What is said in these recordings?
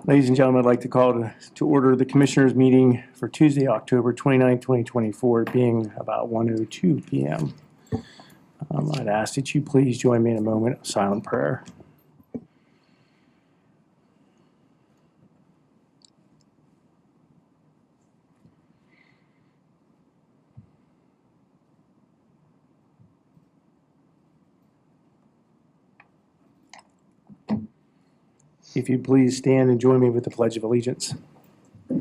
Ladies and gentlemen, I'd like to call to order the Commissioners' meeting for Tuesday, October 29, 2024, being about 1:02 p.m. I'd ask that you please join me in a moment of silent prayer. If you'd please stand and join me with the Pledge of Allegiance. I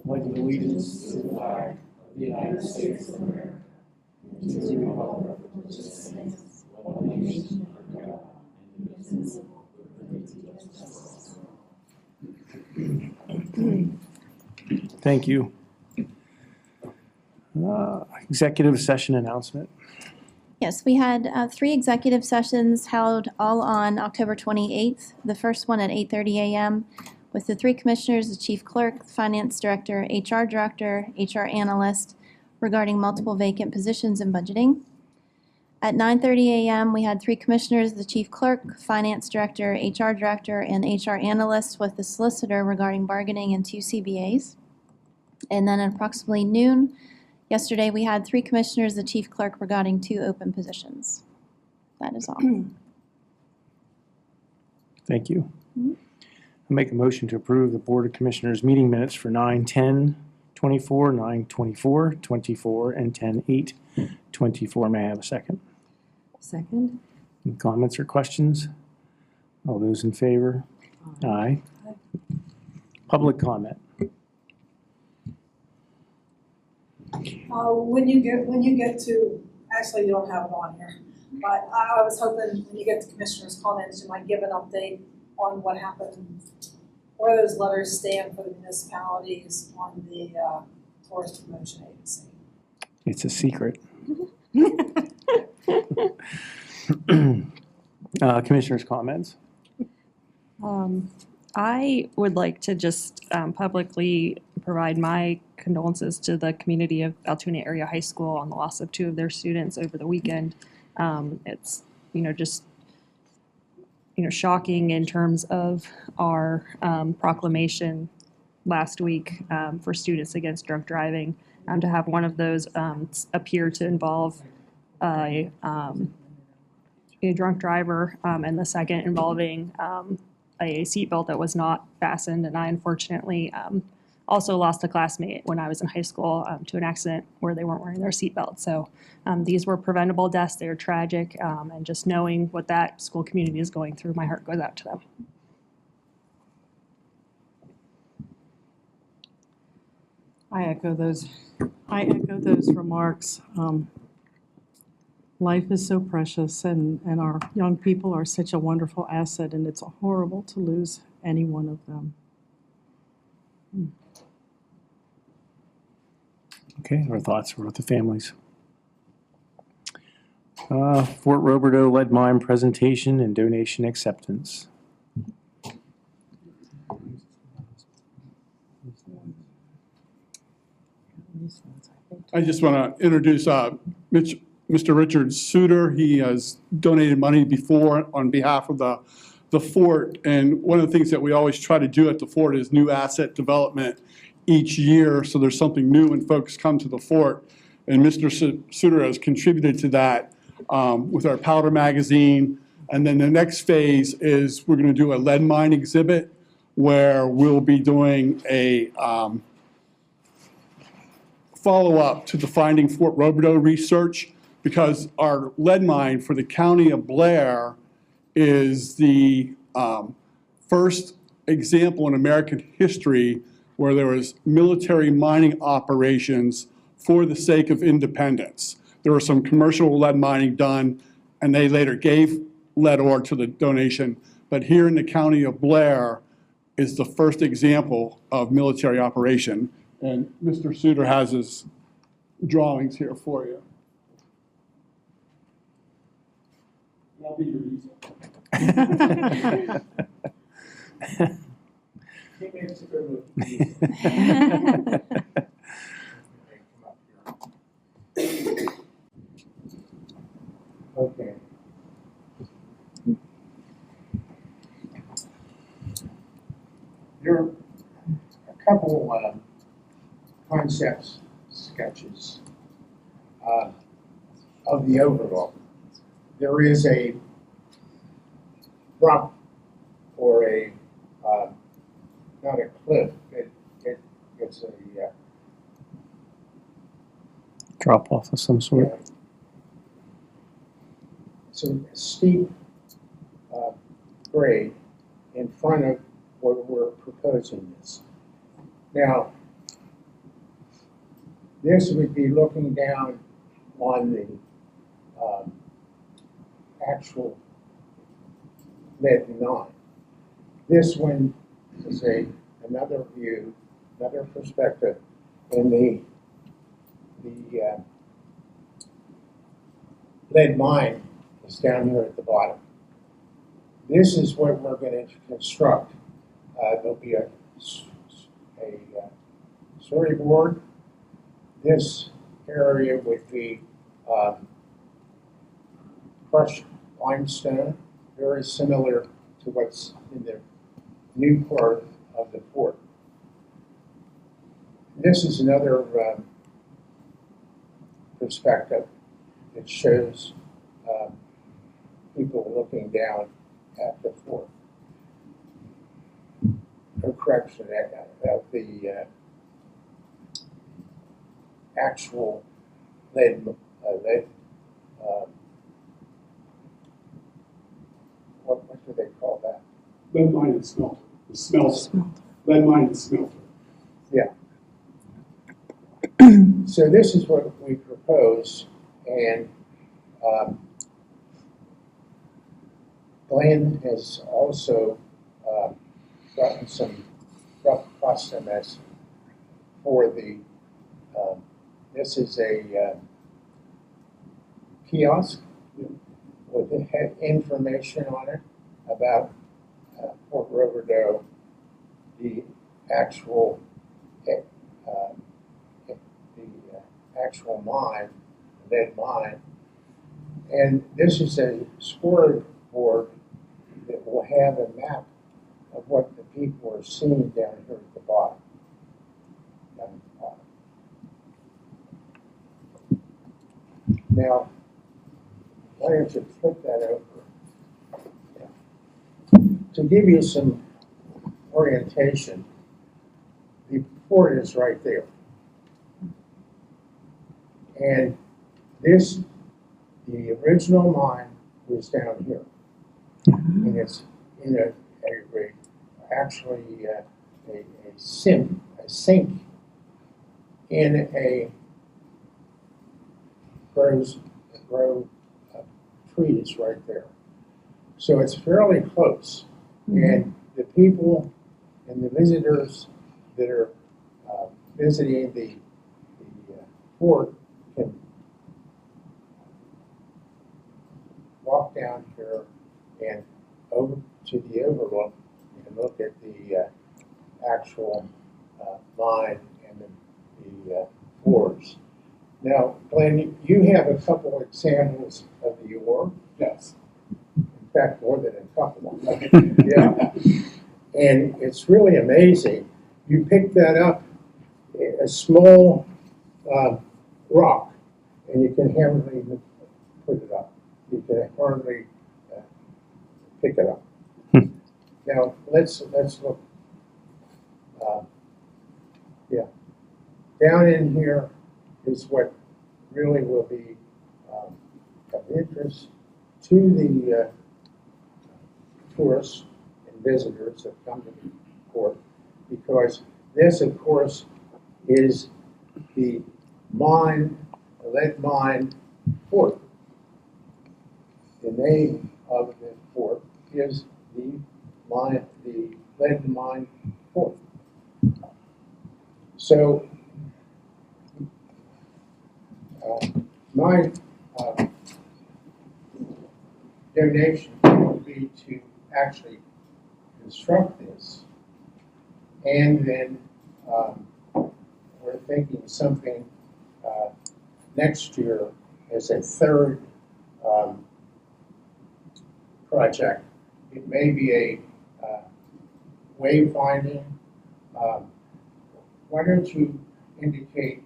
pledge allegiance to the flag of the United States of America, and to the republic which stands one nation under God, indivisible, with liberty and justice. Thank you. Executive session announcement. Yes, we had 3 executive sessions held all on October 28th. The first one at 8:30 a.m. with the 3 commissioners, the chief clerk, finance director, HR analyst, regarding multiple vacant positions and budgeting. At 9:30 a.m., we had 3 commissioners, the chief clerk, finance director, HR director, and HR analyst with the solicitor regarding bargaining and 2 CBAs. And then at approximately noon, yesterday, we had 3 commissioners, the chief clerk, regarding 2 open positions. That is all. Thank you. I'll make a motion to approve the Board of Commissioners meeting minutes for 9/10/24, 9/24/24, and 10/8/24. May I have a second? Second. Any comments or questions? All those in favor? Aye. Public comment. When you get to, actually you don't have it on here, but I was hoping when you get to commissioners' comments, you might give an update on what happened, where those letters stand for the municipalities on the Tourist Promotion Agency. It's a secret. Commissioners' comments. I would like to just publicly provide my condolences to the community of Altoona Area High School on the loss of 2 of their students over the weekend. It's, just, shocking in terms of our proclamation last week for Students Against Drunk Driving, to have one of those appear to involve a drunk driver, and the second involving a seatbelt that was not fastened. And I unfortunately also lost a classmate when I was in high school to an accident where they weren't wearing their seatbelt. So these were preventable deaths. They are tragic. And just knowing what that school community is going through, my heart goes out to them. I echo those remarks. Life is so precious, and our young people are such a wonderful asset, and it's horrible to lose any one of them. Okay, our thoughts are with the families. Fort Roberdeau lead mine presentation and donation acceptance. I just want to introduce Mr. Richard Suter. He has donated money before on behalf of the fort, and one of the things that we always try to do at the fort is new asset development each year, so there's something new when folks come to the fort. And Mr. Suter has contributed to that with our powder magazine. And then the next phase is we're going to do a lead mine exhibit where we'll be doing a follow-up to the Finding Fort Roberdeau research, because our lead mine for the county of Blair is the first example in American history where there was military mining operations for the sake of independence. There was some commercial lead mining done, and they later gave lead ore to the donation. But here in the county of Blair is the first example of military operation. And Mr. Suter has his drawings here for you. I'll be your easel. Okay. couple concepts, sketches of the overlook. There is a rock or a, not a cliff, it's a, Drop off of some sort. yeah. It's a steep grade in front of where we're proposing this. Now, this would be looking down on the actual lead 9. This one is another view, another perspective, and the lead mine is down here at the bottom. This is what we're going to construct. There'll be a storyboard. This area would be crushed limestone, very similar to what's in the new part of the fort. This is another perspective that shows people looking down at the fort. No correction of the actual lead what do they call that? Lead mine and smelter. The smelter. Lead mine and smelter. Yeah. So this is what we propose, and Glenn has also gotten some rough cost estimates for the, this is a kiosk with information on it about Fort Roberdeau, the actual actual mine, lead mine. And this is a scoreboard that will have a map of what the people are seeing down here at the bottom. Down at the bottom. Now, why don't you flip that over? Yeah. To give you some orientation, the fort is right there. And this, the original mine was down here. And it's in actually a sink in a grow trees right there. So it's fairly close. And the people and the visitors that are visiting the fort can walk down here and over to the overlook and look at the actual mine and the ores. Now, Glenn, you have a couple examples of the ore. Yes. In fact, more than a couple. Yeah. And it's really amazing. You pick that up, a small rock, and you can hardly put it up. You can hardly pick it up. Now let's look. Yeah, down in here is what really will be of interest to the tourists and visitors that come to the fort, because this, of course, is the mine, the lead mine fort. The name of the fort is the lead mine fort. So my donation would be to actually construct this, and then we're thinking something next year as a third project. It may be a wayfinding why don't you indicate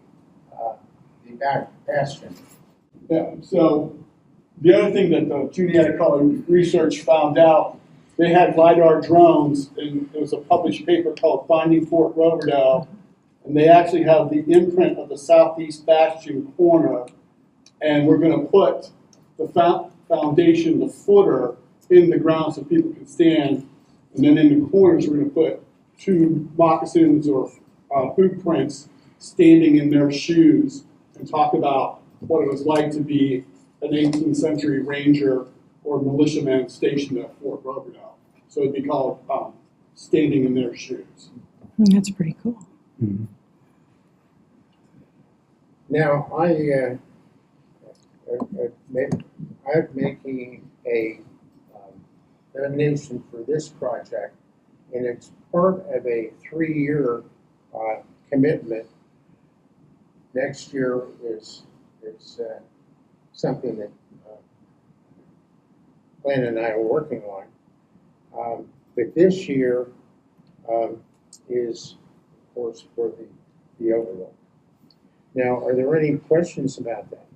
the back bastion? Yeah, so the other thing that the Juniata Color research found out, they had LiDAR drones, and it was a published paper called Finding Fort Roberdeau, and they actually have the imprint of the southeast bastion corner, and we're gonna put the foundation, the footer, in the ground so people can stand, and then in the corners, we're gonna put 2 moccasins or boot prints standing in their shoes, and talk about what it was like to be an 18th century ranger or militiaman stationed at Fort Roberdeau. So it'd be called standing in their shoes. That's pretty cool. Now, I'm making a donation for this project, and it's part of a 3-year commitment. Next year is something that Glenn and I are working on. But this year is, of course, for the overlook. Now, are there any questions about that?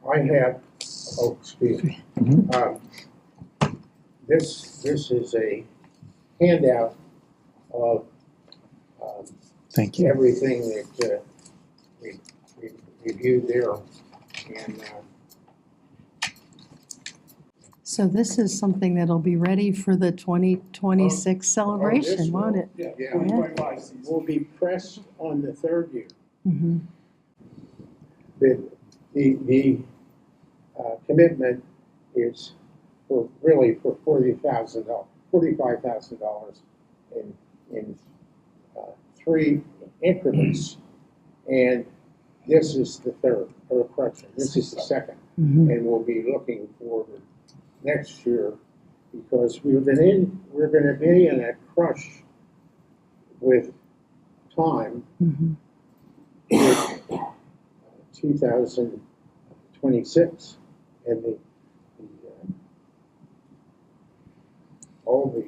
I have, oh, excuse me. This is a handout of Thank you. everything that we reviewed there. And So this is something that'll be ready for the 2026 celebration, won't it? Yeah, Yeah. 2025 season. will be pressed on the 3rd year. Mhm. The commitment is for really for $45,000 in 3 increments, and this is the 3rd, or correction, this is the 2nd, Mhm. and we'll be looking forward next year because we're going to be in a crush with time. Mhm. 2026, and all the.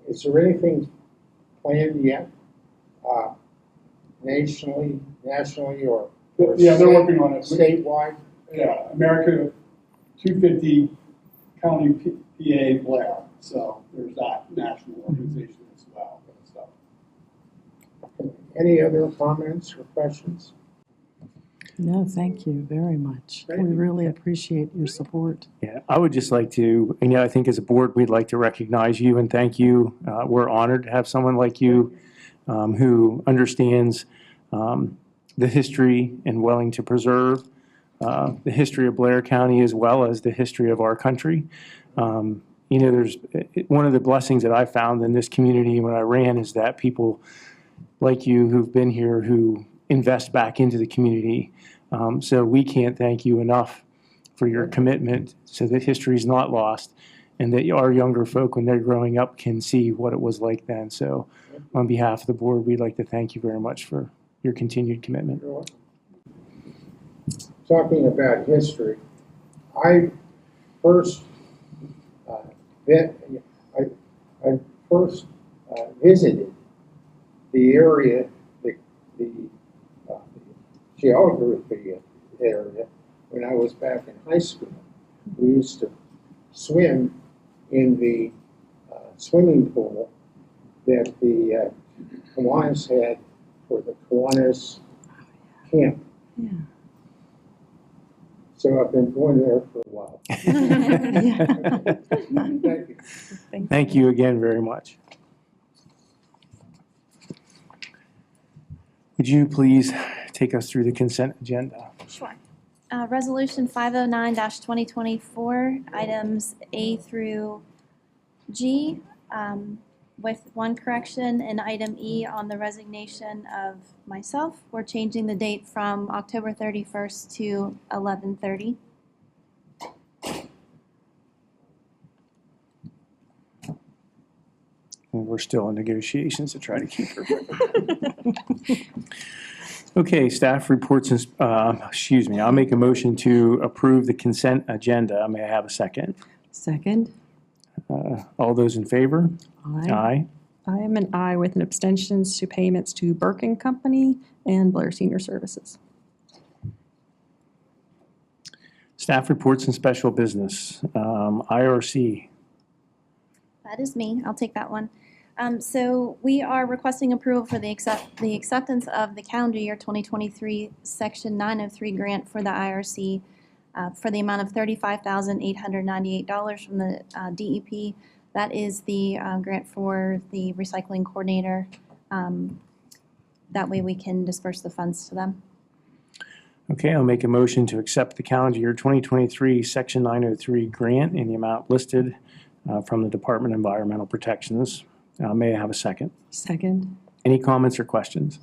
Is there anything planned yet, nationally, or Yeah, they're working on it. statewide? Yeah, America 250 County PA Blair. So there's that national organization as well. So. Any other comments or questions? No, thank you very much. Thank We you. really appreciate your support. Yeah, I would just like to, I think as a board, we'd like to recognize you and thank you. We're honored to have someone like you who understands the history and willing to preserve the history of Blair County as well as the history of our country. There's one of the blessings that I found in this community when I ran is that people like you who've been here who invest back into the community. So we can't thank you enough for your commitment so that history is not lost and that our younger folk, when they're growing up, can see what it was like then. So on behalf of the board, we'd like to thank you very much for your continued commitment. Talking about history, I first visited the area, the geography area, when I was back in high school. We used to swim in the swimming pool that the Kiwanis had for the Kiwanis camp. Yeah. So I've been going there for a while. Yeah. Thank you. Thank you again very much. Would you please take us through the consent agenda? Sure. Resolution 509-2024, items A through G, with one correction, and item E on the resignation of myself. We're changing the date from October 31st to 11/30. And we're still in negotiations to try to keep her. Okay, staff reports, I'll make a motion to approve the consent agenda. May I have a second? Second? All those in favor? Aye. Aye. I am an aye with an abstentions to payments to Burke and Company and Blair Senior Services. Staff reports and special business. IRC. That is me. I'll take that one. So we are requesting approval for the acceptance of the calendar year 2023 Section 903 grant for the IRC for the amount of $35,898 from the DEP. That is the grant for the recycling coordinator. That way we can disperse the funds to them. Okay, I'll make a motion to accept the calendar year 2023 Section 903 grant in the amount listed from the Department of Environmental Protections. May I have a second? Second. Any comments or questions?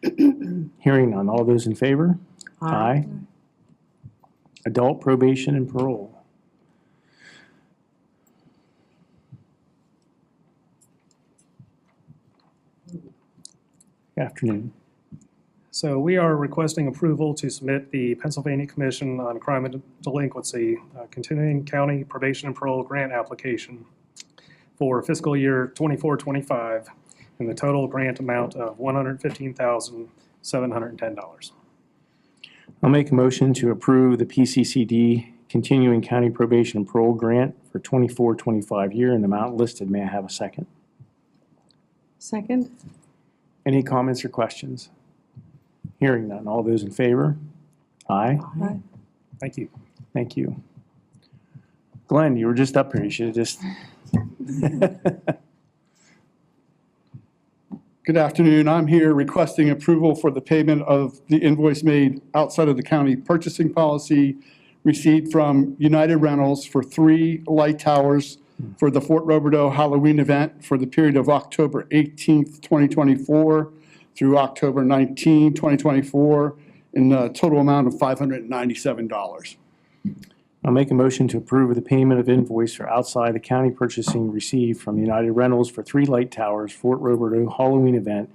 Hearing none. All those in favor? Aye. Adult probation and parole. Good afternoon. So we are requesting approval to submit the Pennsylvania Commission on Crime and Delinquency Continuing County Probation and Parole Grant application for fiscal year 24-25 in the total grant amount of $115,710. I'll make a motion to approve the PCCD Continuing County Probation and Parole Grant for 24-25 year in the amount listed. May I have a second? Second. Any comments or questions? Hearing none. All those in favor? Aye. Aye. Thank you. Thank you. Glenn, you were just up here. You should have just. Good afternoon. I'm here requesting approval for the payment of the invoice made outside of the county purchasing policy received from United Rentals for 3 light towers for the Fort Roberdeau Halloween event for the period of October 18th, 2024 through October 19, 2024 in a total amount of $597. I'll make a motion to approve the payment of invoice for outside the county purchasing received from United Rentals for 3 light towers Fort Roberdeau Halloween event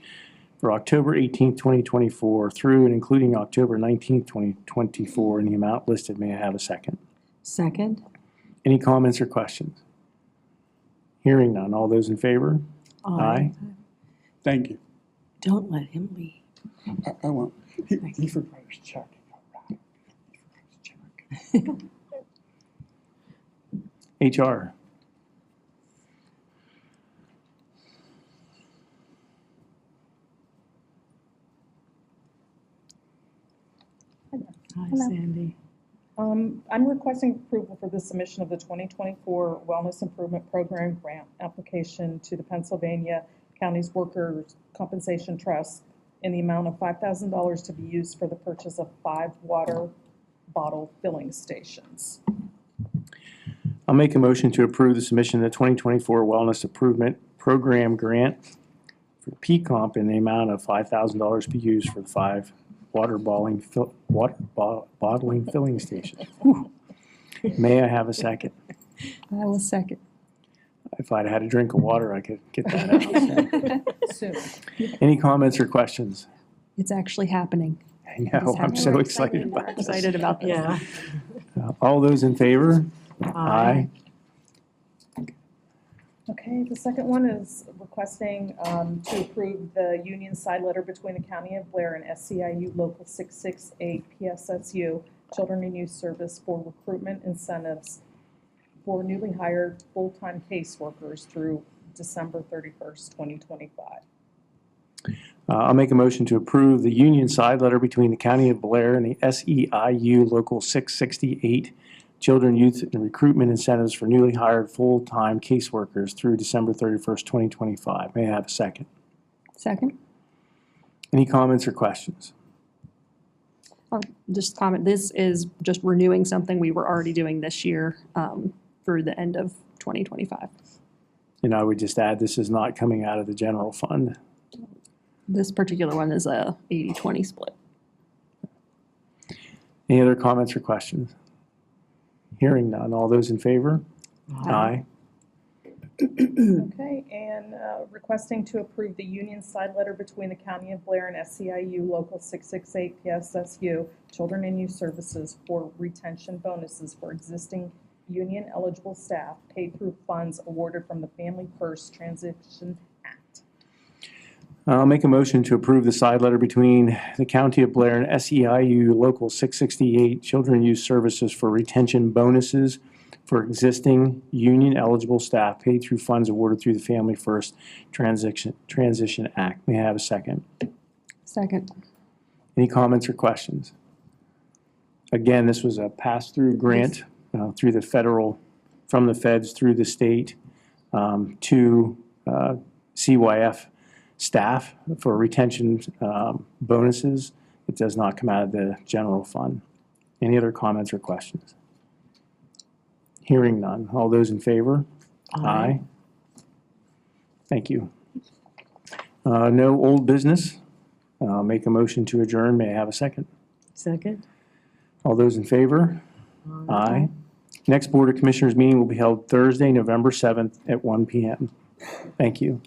for October 18th, 2024 through and including October 19th, 2024 in the amount listed. May I have a second? Second. Any comments or questions? Hearing none. All those in favor? Aye. Thank you. Don't let him leave. I won't. He forgot his check. He forgot his check. HR. Hi, Hello. Sandy. I'm requesting approval for the submission of the 2024 Wellness Improvement Program grant application to the Pennsylvania County's Workers' Compensation Trust in the amount of $5,000 to be used for the purchase of 5 water bottle filling stations. I'll make a motion to approve the submission of the 2024 Wellness Improvement Program grant for PCOMP in the amount of $5,000 to be used for the 5 bottling filling stations. Whew. May I have a second? I will second. If I'd had a drink of water, I could get that out. Soon. Any comments or questions? It's actually happening. I know, I'm so excited about this. Excited about this. Yeah. All those in favor? Aye. Okay, the second one is requesting to approve the union side letter between the County of Blair and SCIU Local 668 PSSU Children and Youth Service for recruitment incentives for newly hired full-time caseworkers through December 31st, 2025. I'll make a motion to approve the union side letter between the County of Blair and the SEIU Local 668 Children, Youth, and Recruitment Incentives for newly hired full-time caseworkers through December 31st, 2025. May I have a second? Second. Any comments or questions? I'll just comment, this is just renewing something we were already doing this year through the end of 2025. And I would just add, this is not coming out of the general fund. This particular one is a 80-20 split. Any other comments or questions? Hearing none. All those in favor? Aye. Okay, and requesting to approve the union side letter between the County of Blair and SCIU Local 668 PSSU Children and Youth Services for retention bonuses for existing union eligible staff paid through funds awarded from the Family Purse Transition I'll make a motion to approve the side letter between the County of Blair and SEIU Local 668 Children Youth Services for retention bonuses for existing union-eligible staff paid through funds awarded through the Family First Transition Act. May I have a second? Second. Any comments or questions? Again, this was a pass-through grant through the federal, from the feds through the state to CYF staff for retention bonuses. It does not come out of the general fund. Any other comments or questions? Hearing none. All those in favor? Aye. Thank you. No old business. Make a motion to adjourn. May I have a second? Second? All those in favor? Aye. Next Board of Commissioners meeting will be held Thursday, November 7th at 1 p.m. Thank you.